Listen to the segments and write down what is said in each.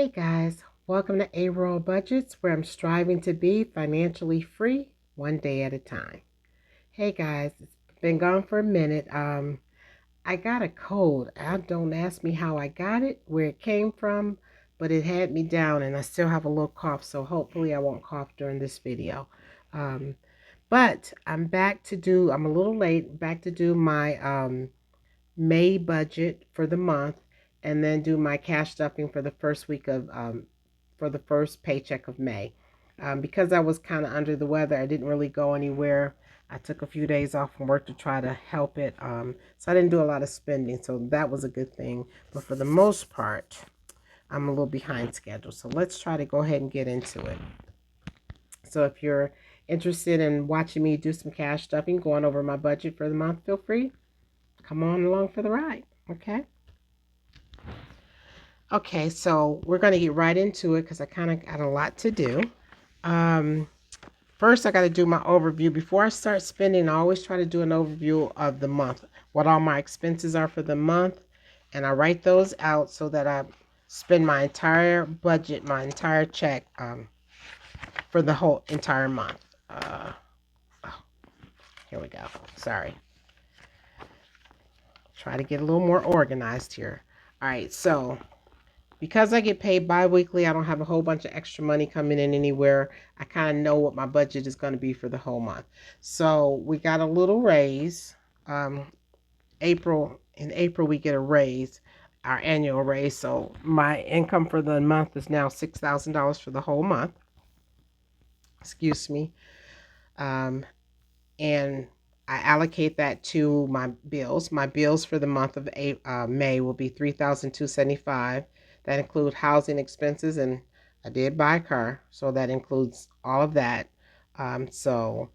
Hey guys, welcome to A-Roll Budgets, where I'm striving to be financially free one day at a time. Hey guys, it's been gone for a minute. I got a cold. Don't ask me how I got it, where it came from, but it had me down and I still have a little cough, so hopefully I won't cough during this video. Um, but I'm a little late, back to do my May budget for the month, and then do my cash stuffing for the first week of for the first paycheck of May. Because I was kind of under the weather, I didn't really go anywhere. I took a few days off from work to try to help it. So I didn't do a lot of spending, so that was a good thing. But for the most part, I'm a little behind schedule. So let's try to go ahead and get into it. So if you're interested in watching me do some cash stuffing, going over my budget for the month, feel free. Come on along for the ride. Okay. Okay, so we're going to get right into it because I kind of got a lot to do. Um, First, I got to do my overview. Before I start spending, I always try to do an overview of the month, what all my expenses are for the month, and I write those out so that I spend my entire budget, my entire check for the whole entire month. Oh, here we go. Sorry. Try to get a little more organized here. All right, so because I get paid bi-weekly, I don't have a whole bunch of extra money coming in anywhere. I kind of know what my budget is going to be for the whole month. So we got a little raise. In April we get a raise, our annual raise. So my income for the month is now $6,000 for the whole month. Excuse me. And I allocate that to my bills. My bills for the month of May will be $3,275. That include housing expenses, and I did buy a car, so that includes all of that. So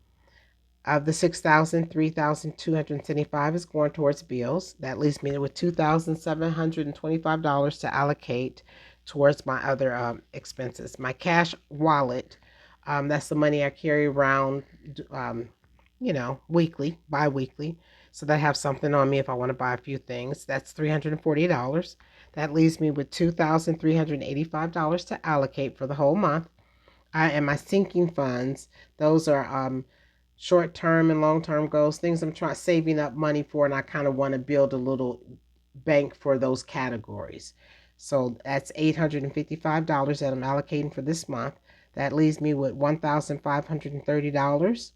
of the 6,000, 3,275 is going towards bills. That leaves me with $2,725 to allocate towards my other expenses. My cash wallet, that's the money I carry around, weekly, bi-weekly, so that I have something on me if I want to buy a few things. That's $340. That leaves me with $2,385 to allocate for the whole month. And my sinking funds, those are short-term and long-term goals, things I'm trying saving up money for, and I kind of want to build a little bank for those categories. So that's $855 that I'm allocating for this month. That leaves me with $1,530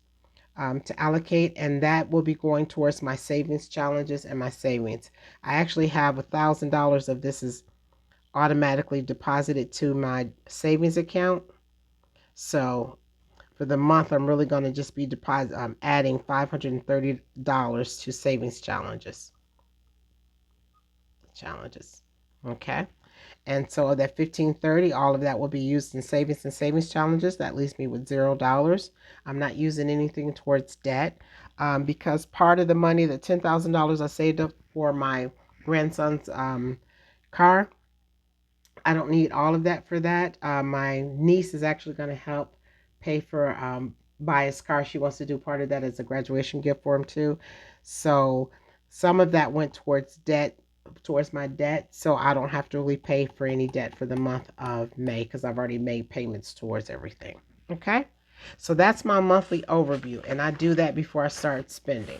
to allocate, and that will be going towards my savings challenges and my savings. I actually have $1,000 of this is automatically deposited to my savings account. So for the month, I'm really going to just be adding $530 to savings challenges. Okay. And so that 1530, all of that will be used in savings and savings challenges. That leaves me with $0. I'm not using anything towards debt because part of the money, the $10,000 I saved up for my grandson's car, I don't need all of that for that. My niece is actually going to help pay for buy his car. She wants to do part of that as a graduation gift for him too. So some of that went towards my debt, so I don't have to really pay for any debt for the month of May because I've already made payments towards everything. Okay, so that's my monthly overview, and I do that before I start spending.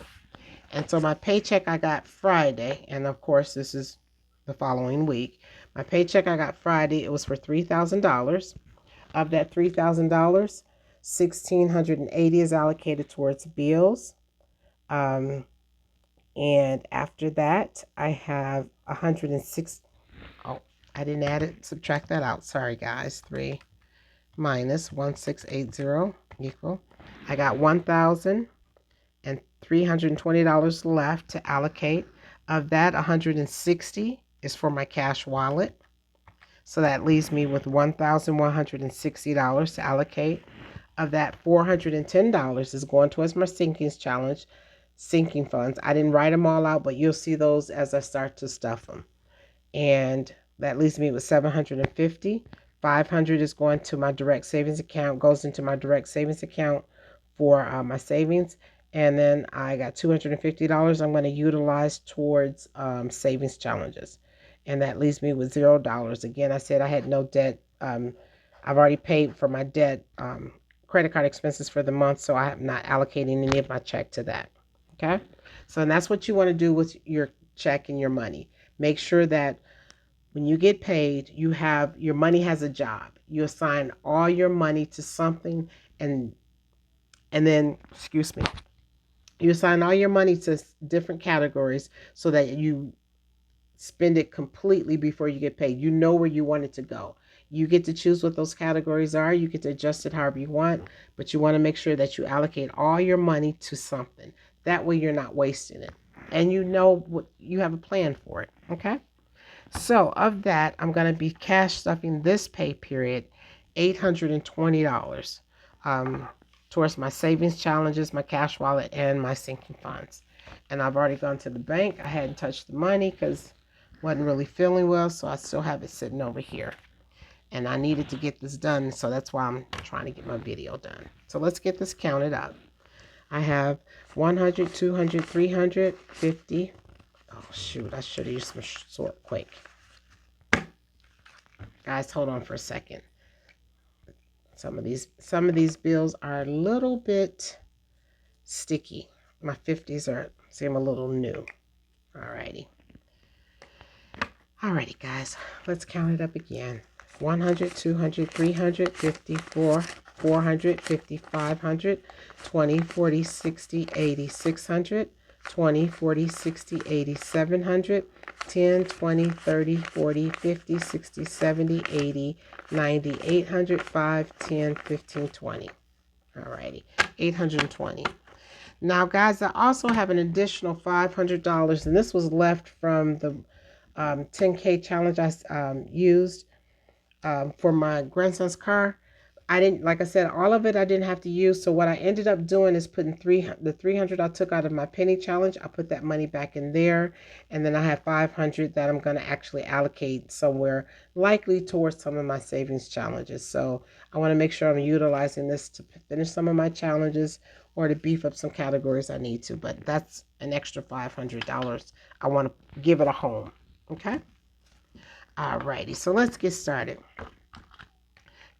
And so my paycheck I got Friday, and of course this is the following week. My paycheck I got Friday, it was for $3,000. Of that $3,000, $1,680 is allocated towards bills. And after that, I have 106. Oh, I didn't add it. Subtract that out. Sorry, guys. 3 minus 1,680 equal. I got $1,320 left to allocate. Of that, 160 is for my cash wallet. So that leaves me with $1,160 to allocate. Of that, $410 is going towards my sinking funds. I didn't write them all out, but you'll see those as I start to stuff them. And that leaves me with $750. $500 is going to my direct savings account, goes into my direct savings account for my savings. And then I got $250 I'm going to utilize towards savings challenges. and that leaves me with $0. Again, I said I had no debt. I've already paid for my debt, credit card expenses for the month, so I am not allocating any of my check to that. Okay, so and that's what you want to do with your check and your money. Make sure that when you get paid, you have your money has a job. You assign all your money to something, and then excuse me, you assign all your money to different categories so that you spend it completely before you get paid. You know where you want it to go. You get to choose what those categories are. You get to adjust it however you want, but you want to make sure that you allocate all your money to something. That way you're not wasting it. And you know what you have a plan for it. Okay? So of that, I'm going to be cash stuffing this pay period $820 um, towards my savings challenges, my cash wallet, and my sinking funds. And I've already gone to the bank. I hadn't touched the money because I wasn't really feeling well, so I still have it sitting over here. And I needed to get this done, so that's why I'm trying to get my video done. So let's get this counted up. I have 100, 200, 350. Oh shoot, I should have used some sort quick. Guys, hold on for a second. Some of these bills are a little bit sticky. My 50s seem a little new. Alrighty. Alrighty, guys. Let's count it up again. 100, 200, 300, 50, 400, 50, 500, 20, 40, 60, 80, 600, 20, 40, 60, 80, 700, 10, 20, 30, 40, 50, 60, 70, 80, 90, 800, 5, 10, 15, 20. Alrighty, 820. Now, guys, I also have an additional $500, and this was left from the 10K challenge I used for my grandson's car. I didn't, like I said, all of it I didn't have to use. So what I ended up doing is putting the 300 I took out of my penny challenge. I put that money back in there, and then I have 500 that I'm going to actually allocate somewhere, likely towards some of my savings challenges. So I want to make sure I'm utilizing this to finish some of my challenges or to beef up some categories I need to. But that's an extra $500. I want to give it a home. Okay. Alrighty. So let's get started.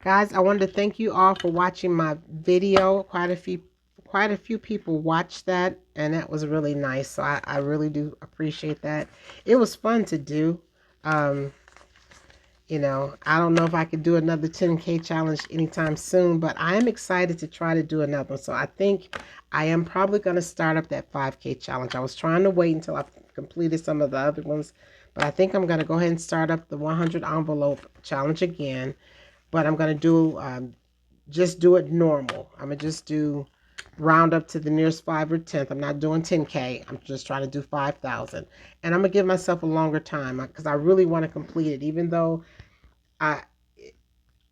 Guys, I wanted to thank you all for watching my video. Quite a few people watched that, and that was really nice. So I really do appreciate that. It was fun to do. You know, I don't know if I could do another 10K challenge anytime soon, but I am excited to try to do another one. So I think I am probably going to start up that 5K challenge. I was trying to wait until I completed some of the other ones, but I think I'm going to go ahead and start up the 100 envelope challenge again. But I'm going to do just do it normal. I'm going to just do round up to the nearest 5 or 10th. I'm not doing 10K. I'm just trying to do 5,000. And I'm going to give myself a longer time because I really want to complete it. Even though I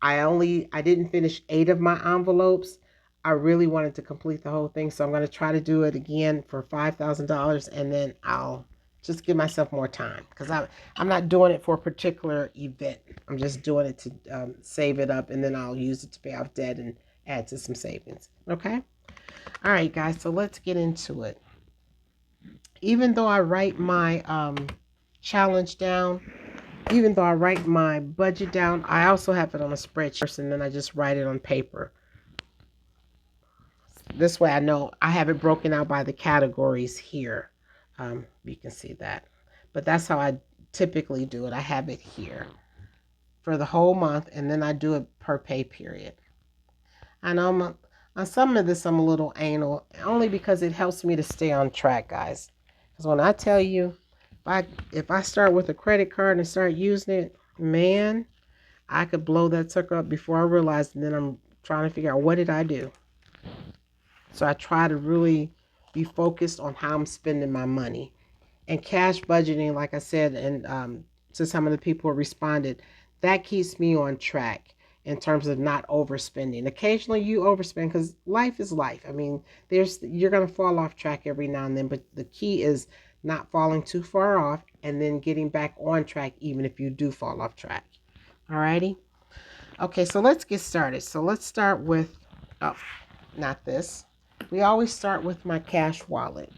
I didn't finish 8 of my envelopes, I really wanted to complete the whole thing. So I'm going to try to do it again for $5,000, and then I'll just give myself more time because I'm not doing it for a particular event. I'm just doing it to save it up, and then I'll use it to pay off debt and add to some savings. Okay. All right, guys. So let's get into it. Even though I write my challenge down, even though I write my budget down, I also have it on a spreadsheet, and then I just write it on paper. This way I know I have it broken out by the categories here. You can see that. But that's how I typically do it. I have it here for the whole month, and then I do it per pay period. I know on some of this I'm a little anal, only because it helps me to stay on track, guys. Because when I tell you, if I start with a credit card and start using it, man, I could blow that sucker up before I realize, and then I'm trying to figure out what did I do. So I try to really be focused on how I'm spending my money. And cash budgeting, like I said, and to some of the people who responded, that keeps me on track in terms of not overspending. Occasionally you overspend because life is life. I mean, you're going to fall off track every now and then, but the key is not falling too far off and then getting back on track even if you do fall off track. Alrighty? Okay, so let's get started. So let's start with, oh, not this. We always start with my cash wallet.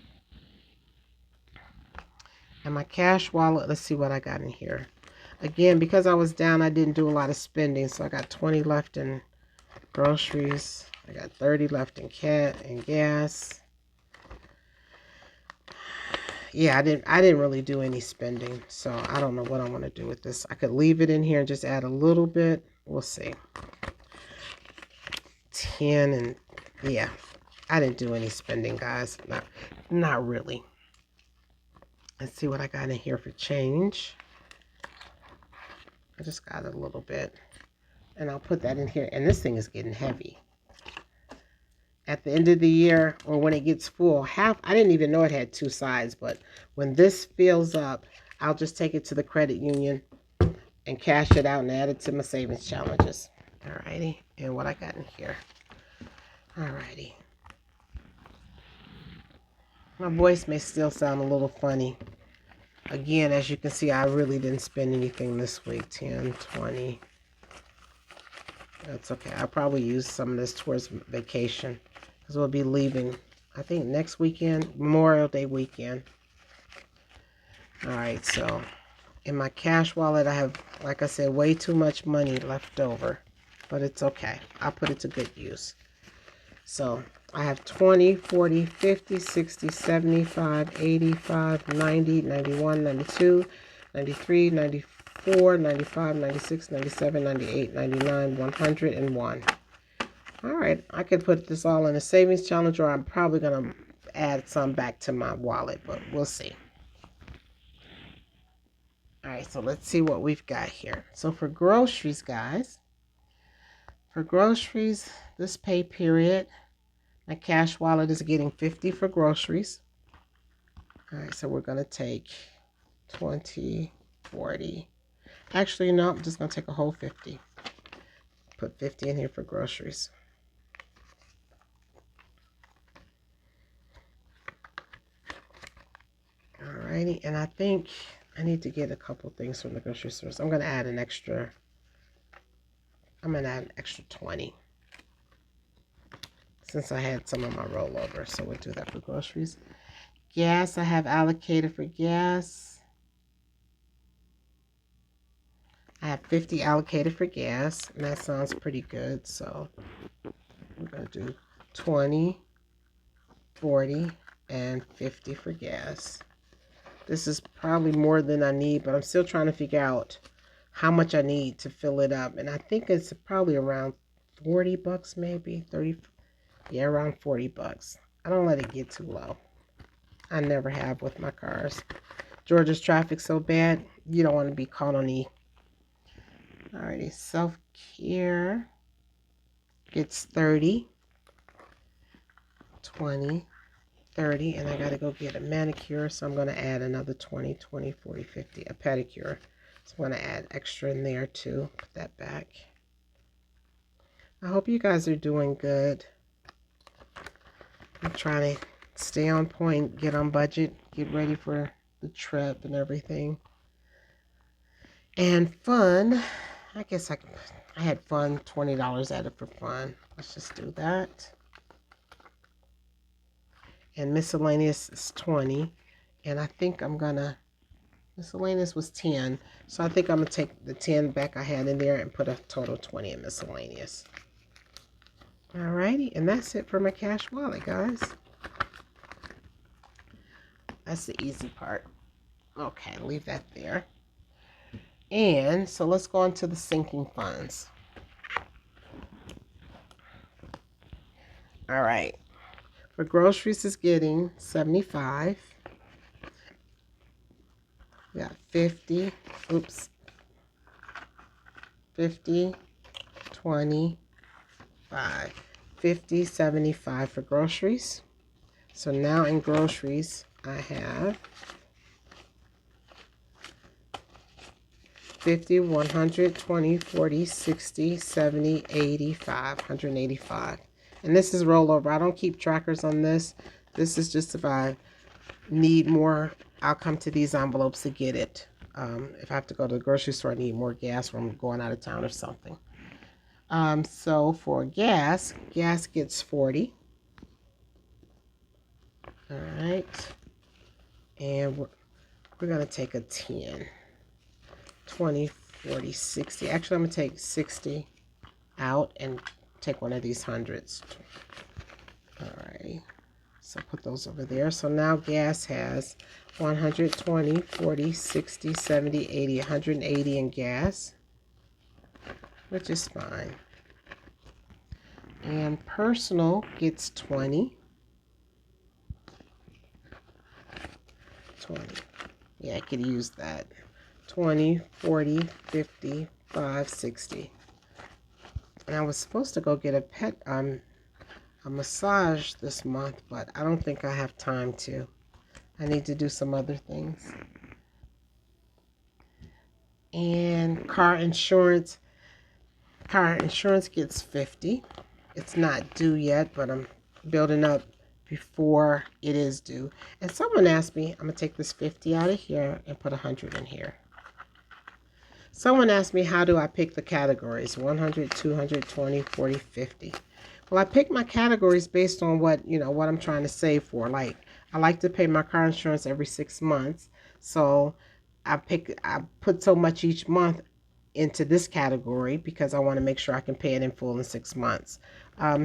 And my cash wallet, let's see what I got in here. Again, because I was down, I didn't do a lot of spending. So I got 20 left in groceries. I got 30 left in gas. Yeah, I didn't really do any spending. So I don't know what I want to do with this. I could leave it in here and just add a little bit. We'll see. 10 and yeah, I didn't do any spending, guys. Not really. Let's see what I got in here for change. I just got a little bit. And I'll put that in here. And this thing is getting heavy. At the end of the year, or when it gets full, I didn't even know it had two sides, but when this fills up, I'll just take it to the credit union and cash it out and add it to my savings challenges. Alrighty. And what I got in here. Alrighty. My voice may still sound a little funny. Again, as you can see, I really didn't spend anything this week. 10, 20. That's okay. I'll probably use some of this towards vacation because we'll be leaving, I think, next weekend, Memorial Day weekend. All right, so in my cash wallet, I have, like I said, way too much money left over, but it's okay. I'll put it to good use. So I have 20, 40, 50, 60, 75, 85, 90, 91, 92, 93, 94, 95, 96, 97, 98, 99, 101. All right, I could put this all in a savings challenge, or I'm probably going to add some back to my wallet, but we'll see. All right, so let's see what we've got here. So for groceries, guys, this pay period, my cash wallet is getting 50 for groceries. All right, so we're going to take 20, 40. Actually, no, I'm just going to take a whole 50. Put 50 in here for groceries. Alrighty, and I think I need to get a couple things from the grocery stores. I'm going to add an extra 20. Since I had some of my rollover, so we'll do that for groceries. Gas, I have allocated for gas. I have 50 allocated for gas, and that sounds pretty good. So we're going to do 20, 40, and 50 for gas. This is probably more than I need, but I'm still trying to figure out how much I need to fill it up. And I think it's probably around 40 bucks, maybe 30. Yeah, around 40 bucks. I don't let it get too low. I never have with my cars. Georgia's traffic so bad, you don't want to be caught on E. Alrighty, self-care gets 30, 20, 30, and I got to go get a manicure, so I'm going to add another 20, 20, 40, 50, a pedicure. So I'm going to add extra in there too. Put that back. I hope you guys are doing good. I'm trying to stay on point, get on budget, get ready for the trip and everything. And fun, I guess I had fun, $20 added for fun. Let's just do that. And miscellaneous is 20. And I think I'm gonna, miscellaneous was 10. So I think I'm gonna take the 10 back I had in there and put a total of 20 in miscellaneous. Alrighty, and that's it for my cash wallet, guys. That's the easy part. Okay, leave that there. And so let's go on to the sinking funds. All right. For groceries is getting 75. We got 50. Oops. 50, 20, 5. 50, 75 for groceries. So now in groceries, I have 50, 100, 20, 40, 60, 70, 85, 185. And this is rollover. I don't keep trackers on this. This is just if I need more, I'll come to these envelopes to get it. If I have to go to the grocery store, I need more gas or I'm going out of town or something. So for gas gets 40. All right. And We're going to take a 10, 20, 40, 60. Actually, I'm going to take 60 out and take one of these hundreds. All right. So put those over there. So now gas has 120, 40, 60, 70, 80, 180 in gas, which is fine. And personal gets 20. 20. Yeah, I could use that. 20, 40, 50, 5, 60. And I was supposed to go get a massage this month, but I don't think I have time to. I need to do some other things. And car insurance gets 50. It's not due yet, but I'm building up before it is due. And someone asked me, I'm going to take this 50 out of here and put 100 in here. Someone asked me, how do I pick the categories? 100, 200, 20, 40, 50. Well, I pick my categories based on what I'm trying to save for. Like, I like to pay my car insurance every 6 months. So I put so much each month into this category because I want to make sure I can pay it in full in 6 months.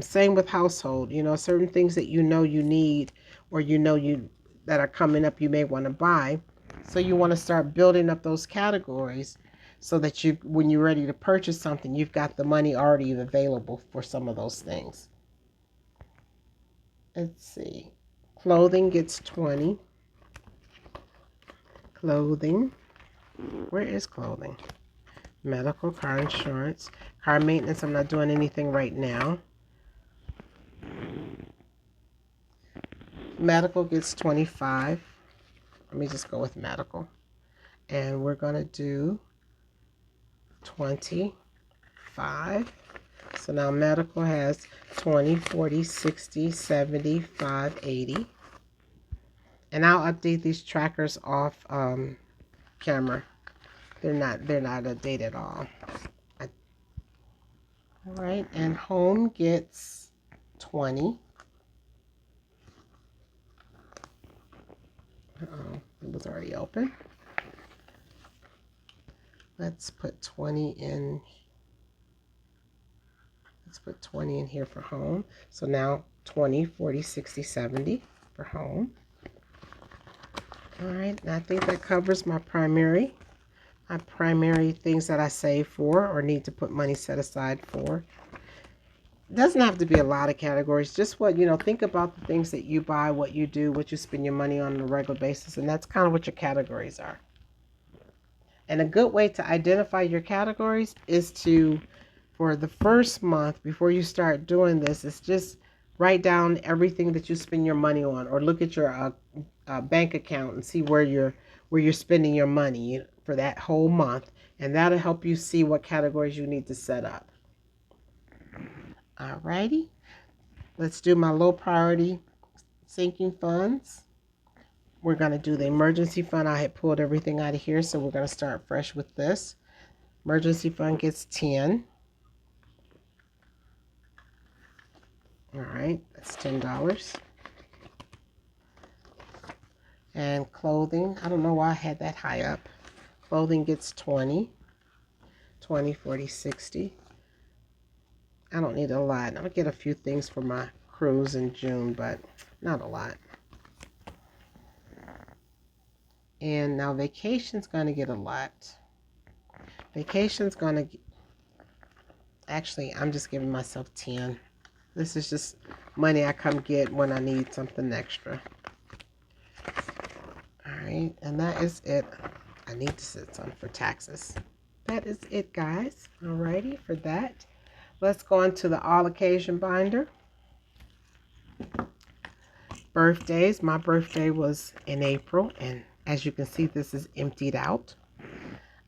Same with household. Certain things that you need, or that are coming up you may want to buy. So you want to start building up those categories so that when you're ready to purchase something, you've got the money already available for some of those things. Let's see. Clothing gets 20. Clothing. Where is clothing? Medical, car insurance, car maintenance. I'm not doing anything right now. Medical gets 25. Let me just go with medical. And we're going to do 25. So now medical has 20, 40, 60, 70, 5, 80. And I'll update these trackers off camera. They're not updated at all. All right, and home gets 20. Uh-oh, it was already open. Let's put 20 in. Let's put 20 in here for home. So now 20, 40, 60, 70 for home. All right, and I think that covers my primary things that I save for or need to put money set aside for. It doesn't have to be a lot of categories. Just what, think about the things that you buy, what you do, what you spend your money on a regular basis, and that's kind of what your categories are. And a good way to identify your categories is for the first month, before you start doing this, is just write down everything that you spend your money on, or look at your bank account and see where you're spending your money for that whole month, and that'll help you see what categories you need to set up. Alrighty, let's do my low priority sinking funds. We're going to do the emergency fund. I had pulled everything out of here, so we're going to start fresh with this. Emergency fund gets 10. All right, that's $10. And clothing, I don't know why I had that high up. Clothing gets 20. 20, 40, 60. I don't need a lot. I'll get a few things for my cruise in June, but not a lot. And now vacation's going to get a lot. Vacation's going to... Actually, I'm just giving myself 10. This is just money I come get when I need something extra. Alright, and that is it. I need to set some for taxes. That is it, guys. Alrighty, for that. Let's go into the all occasion binder. Birthdays. My birthday was in April, and as you can see, this is emptied out.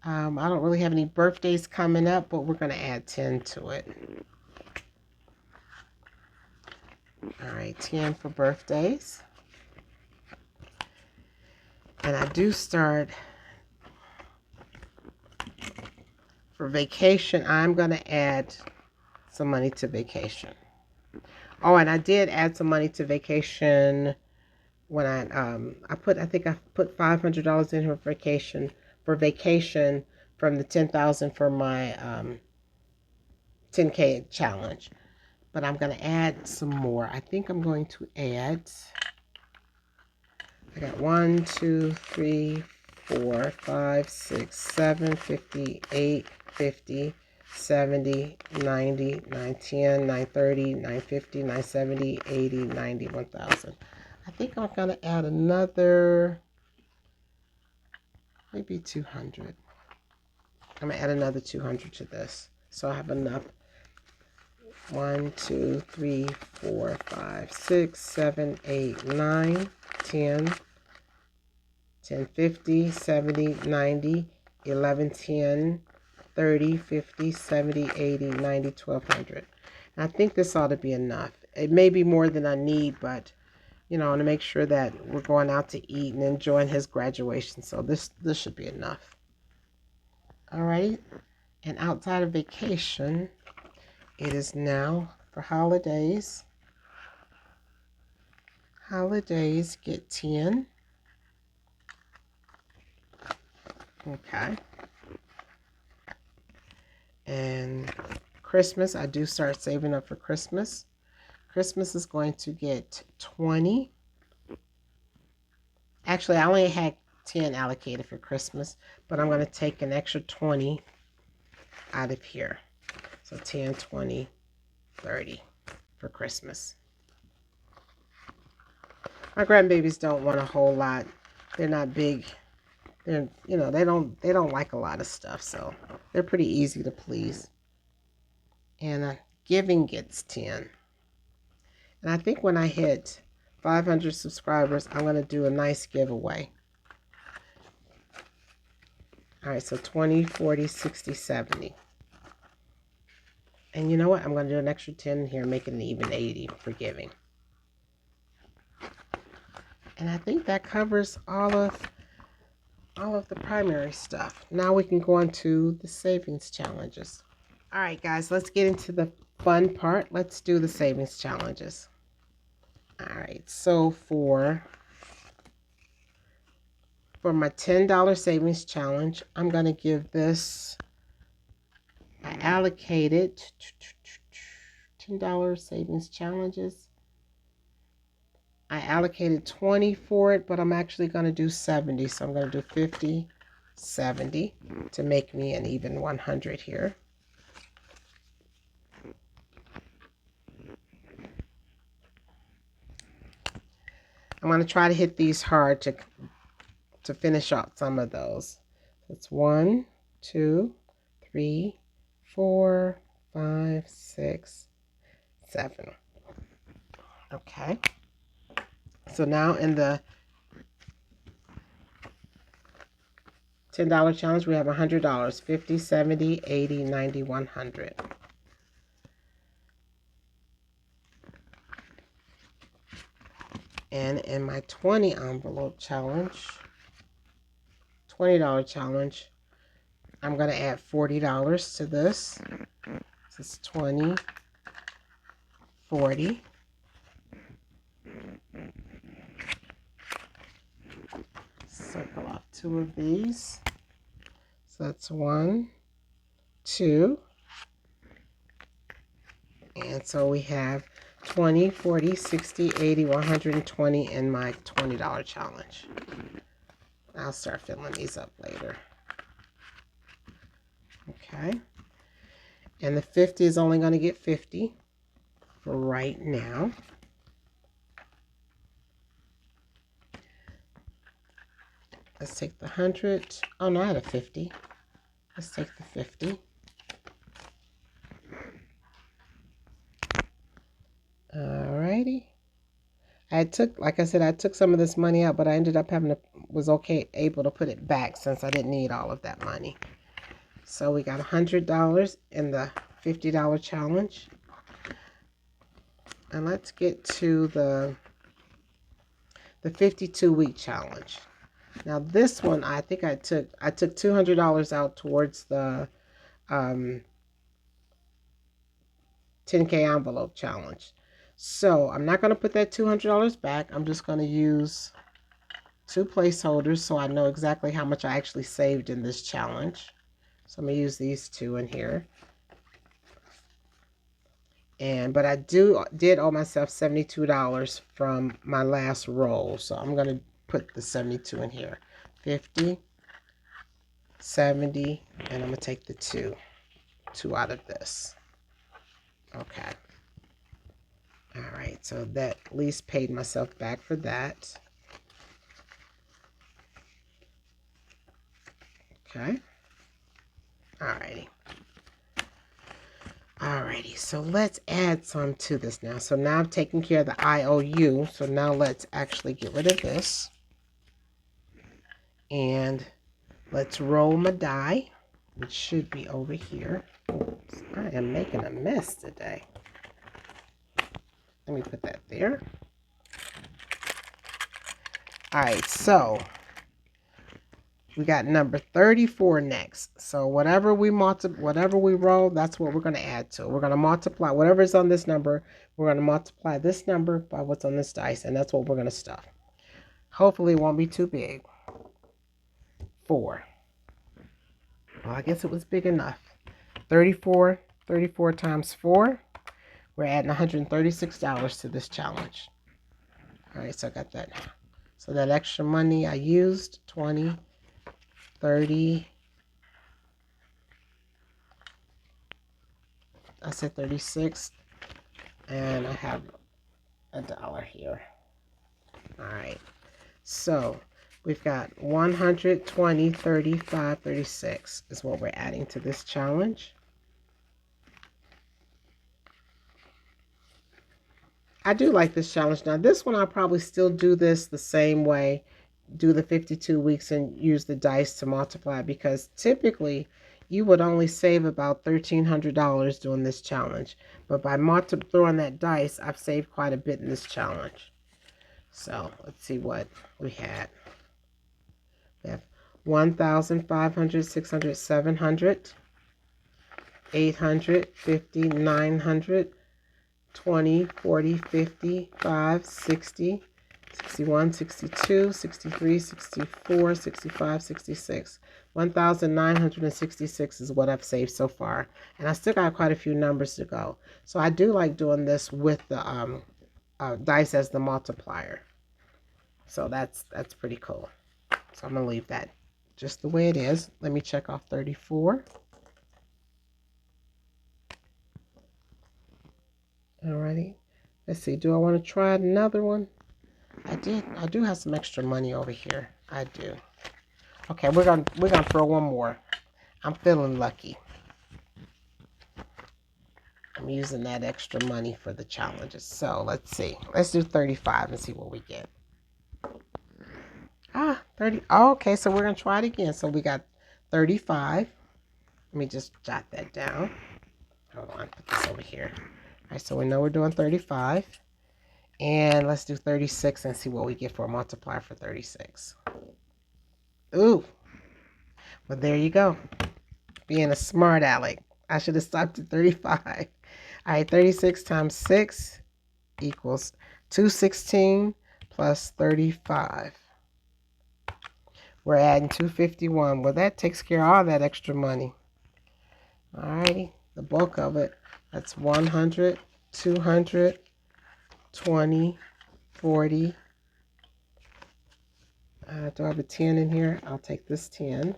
I don't really have any birthdays coming up, but we're going to add 10 to it. All right, 10 for birthdays. And I do start for vacation. I'm going to add some money to vacation. Oh, and I did add some money to vacation when I think I put $500 in for vacation from the 10,000 for my 10K challenge. But I'm going to add some more. I think I'm going to add, I got 1, 2, 3, 4, 5, 6, 7, 58, 50, 70, 90, 910, 930, 950, 970, 80, 90, 1000. I think I'm going to add another, maybe 200. I'm going to add another 200 to this. So I have enough. 1, 2, 3, 4, 5, 6, 7, 8, 9, 10, 10, 50, 70, 90, 11, 10, 30, 50, 70, 80, 90, 1200. And I think this ought to be enough. It may be more than I need, but you know, to make sure that we're going out to eat and enjoying his graduation. So this should be enough. All right. And outside of vacation, it is now for holidays. Holidays get 10. Okay. And Christmas, I do start saving up for Christmas. Christmas is going to get 20. Actually, I only had 10 allocated for Christmas, but I'm going to take an extra 20 out of here. So 10, 20, 30 for Christmas. My grandbabies don't want a whole lot. They're not big. They're, you know, they don't like a lot of stuff, so they're pretty easy to please. And giving gets 10. And I think when I hit 500 subscribers, I'm going to do a nice giveaway. All right, so 20, 40, 60, 70. And you know what? I'm going to do an extra 10 here, making it even 80 for giving. And I think that covers all of the primary stuff. Now we can go on to the savings challenges. All right, guys, let's get into the fun part. Let's do the savings challenges. All right, so for my $10 savings challenge, I'm going to give this, I allocated $10 savings challenges. I allocated 20 for it, but I'm actually going to do 70. So I'm going to do 50, 70 to make me an even 100 here. I'm going to try to hit these hard to finish off some of those. That's 1, 2, 3, 4, 5, 6, 7. Okay. So now in the $10 challenge, we have $100. 50, 70, 80, 90, 100. And in my 20 envelope challenge, $20 challenge, I'm going to add $40 to this. So it's 20, 40. Circle off 2 of these. So that's 1, 2. And so we have 20, 40, 60, 80, 120 in my $20 challenge. I'll start filling these up later. Okay. And the 50 is only going to get 50 for right now. Let's take the 100. Oh, no, I had a 50. Let's take the 50. Alrighty. Like I said, I took some of this money out, but I ended up was able to put it back since I didn't need all of that money. So we got $100 in the $50 challenge. And let's get to the 52-week challenge. Now this one, I think I took $200 out towards the 10K envelope challenge. So I'm not going to put that $200 back. I'm just going to use 2 placeholders so I know exactly how much I actually saved in this challenge. So I'm going to use these 2 in here. But I did owe myself $72 from my last roll. So I'm going to put the 72 in here. 50, 70, and I'm going to take the 2 out of this. Okay. All right, so that at least paid myself back for that. Okay. Alrighty. Alrighty, so let's add some to this now. So now I'm taking care of the IOU. So now let's actually get rid of this. And let's roll my die, which should be over here. Oops, I am making a mess today. Let me put that there. Alright, so we got number 34 next. So whatever we roll, that's what we're going to add to. We're going to multiply whatever's on this number. We're going to multiply this number by what's on this dice, and that's what we're going to stuff. Hopefully it won't be too big. 4. Well, I guess it was big enough. 34 times 4. We're adding $136 to this challenge. All right, so I got that. So that extra money I used, 20, 30, I said 36, and I have $1 here. All right, so we've got 120, 35, 36 is what we're adding to this challenge. I do like this challenge. Now this one I'll probably still do this the same way, do the 52 weeks and use the dice to multiply, because typically you would only save about $1,300 doing this challenge. But by throwing that dice, I've saved quite a bit in this challenge. So let's see what we had. We have 1,500, 600, 700, 800, 50, 900, 20, 40, 50, 5, 60, 61, 62, 63, 64, 65, 66. 1,966 is what I've saved so far. And I still got quite a few numbers to go. So I do like doing this with the dice as the multiplier. So that's pretty cool. So I'm going to leave that just the way it is. Let me check off 34. Alrighty. Let's see. Do I want to try another one? I do have some extra money over here. I do. Okay, we're gonna throw one more. I'm feeling lucky. I'm using that extra money for the challenges. So let's see. Let's do 35 and see what we get. 30. Oh, okay, so we're gonna try it again. So we got 35. Let me just jot that down. Hold on, put this over here. All right, so we know we're doing 35. And let's do 36 and see what we get for a multiplier for 36. Ooh. Well, there you go. Being a smart aleck. I should have stopped at 35. All right, 36 times 6 equals 216 plus 35. We're adding 251. Well, that takes care of all that extra money. All righty. The bulk of it. That's 100, 200, 20, 40. Do I have a 10 in here? I'll take this 10.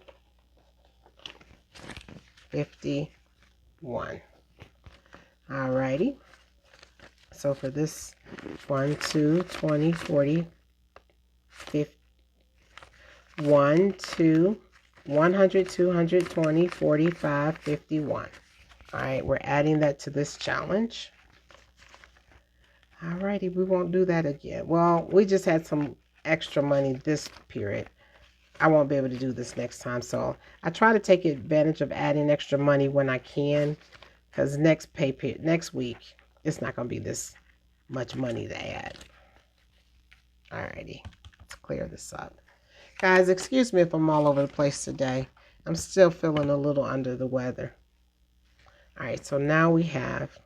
51. Alrighty. So for this 1, 2, 20, 40, 50, 1, 2, 100, 200, 20, 45, 51. Alright, we're adding that to this challenge. Alrighty, we won't do that again. Well, we just had some extra money this period. I won't be able to do this next time, so I try to take advantage of adding extra money when I can, because next week it's not going to be this much money to add. Alrighty, let's clear this up. Guys, excuse me if I'm all over the place today. I'm still feeling a little under the weather. Alright, so now we have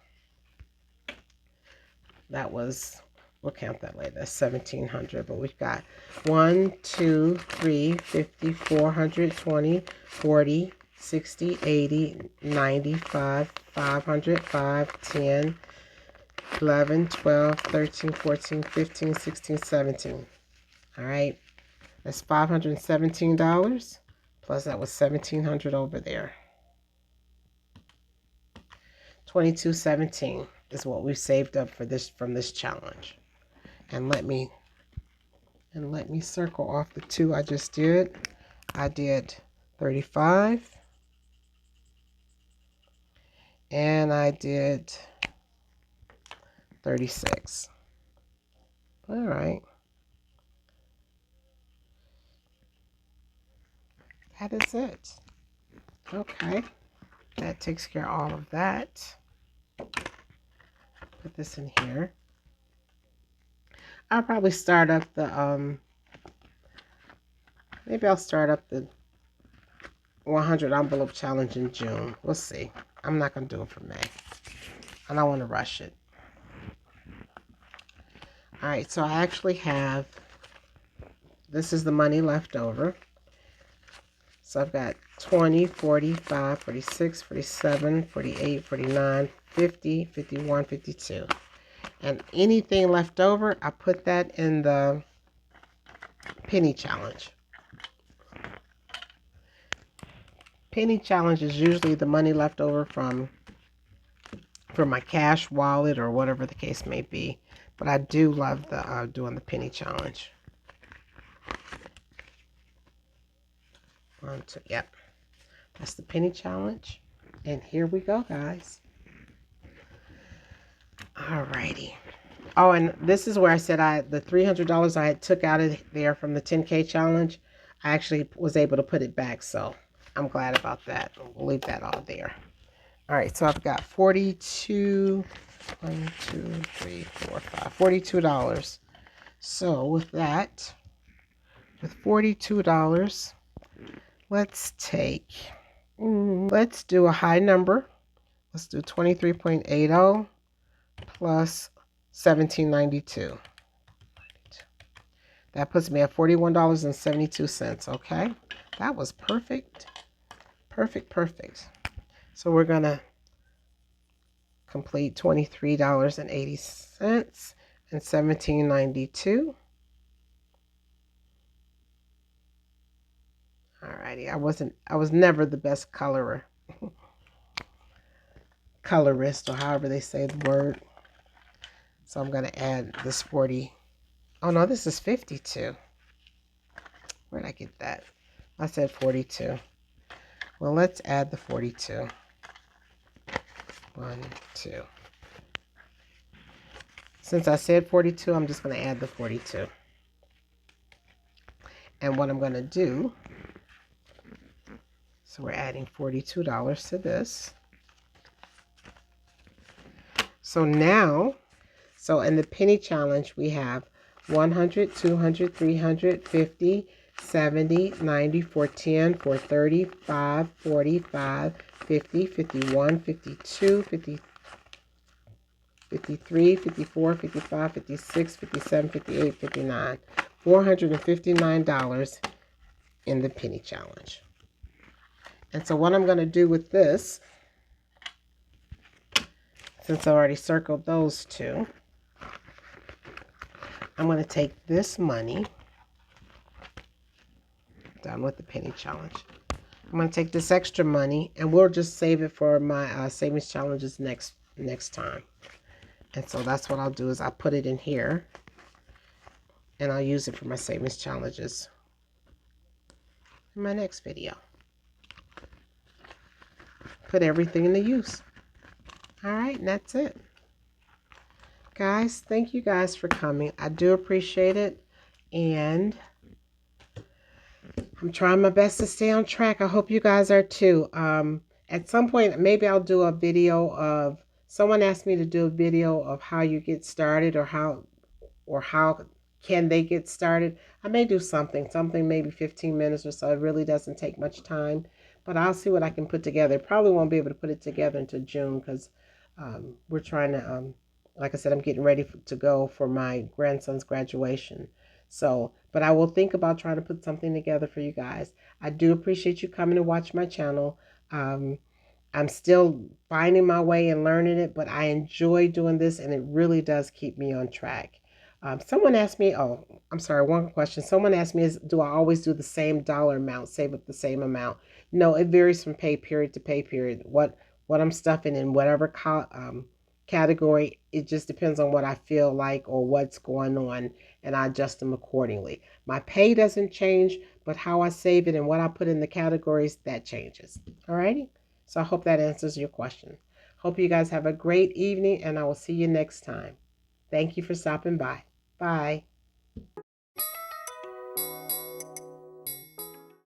That was, we'll count that later. That's 1,700. But we've got 1, 2, 3, 50, 420, 40, 60, 80, 95, 500, 5, 10, 11, 12, 13, 14, 15, 16, 17. All right. That's $517. Plus that was 1,700 over there. 2217 is what we saved up for this from this challenge. And let me circle off the 2 I just did. I did 35 and I did 36. All right. That is it. Okay. That takes care of all of that. Put this in here. I'll probably start up the maybe I'll start up the 100 envelope challenge in June. We'll see. I'm not going to do it for May. I don't want to rush it. All right, so I actually have, this is the money left over. So I've got 20, 45, 46, 47, 48, 49, 50, 51, 52. And anything left over, I put that in the penny challenge. Penny challenge is usually the money left over from my cash wallet or whatever the case may be. But I do love the doing the penny challenge. 1, 2, yep. That's the penny challenge. And here we go, guys. Alrighty. Oh, and this is where I said the $300 I took out of there from the 10K challenge, I actually was able to put it back. So I'm glad about that. We'll leave that all there. All right, so I've got 42, 1, 2, 3, 4, 5, $42. So with that, with $42, let's do a high number. Let's do 23.80 plus 1792. That puts me at $41.72. Okay, that was perfect. Perfect. So we're gonna complete $23.80 and $17.92. Alrighty, I was never the best colorist, or however they say the word. So I'm gonna add this 40. Oh no, this is 52. Where'd I get that? I said 42. Well, let's add the 42. 1, 2. Since I said 42, I'm just going to add the 42. And what I'm going to do, so we're adding $42 to this. So now, so in the penny challenge, we have 100, 200, 300, 50, 70, 90, 410, 430, 5, 45, 50, 51, 52, 53, 54, 55, 56, 57, 58, 59. $459 in the penny challenge. And so what I'm going to do with this, since I already circled those 2, I'm going to take this money, done with the penny challenge. I'm going to take this extra money and we'll just save it for my savings challenges next time. And so that's what I'll do, is I'll put it in here and I'll use it for my savings challenges in my next video. Put everything into use. All right, and that's it. Guys, thank you guys for coming. I do appreciate it. And I'm trying my best to stay on track. I hope you guys are too. At some point, maybe I'll do a video of, someone asked me to do a video of how you get started, or how can they get started. I may do something maybe 15 minutes or so. It really doesn't take much time, but I'll see what I can put together. Probably won't be able to put it together until June, because we're trying to Like I said, I'm getting ready to go for my grandson's graduation. So, but I will think about trying to put something together for you guys. I do appreciate you coming to watch my channel. Um, I'm still finding my way and learning it, but I enjoy doing this and it really does keep me on track. Someone asked me, oh, I'm sorry, one question. Someone asked me, do I always do the same dollar amount, save up the same amount? No, it varies from pay period to pay period. What I'm stuffing in whatever category, it just depends on what I feel like or what's going on, and I adjust them accordingly. My pay doesn't change, but how I save it and what I put in the categories, that changes. Alrighty? So I hope that answers your question. Hope you guys have a great evening, and I will see you next time. Thank you for stopping by. Bye.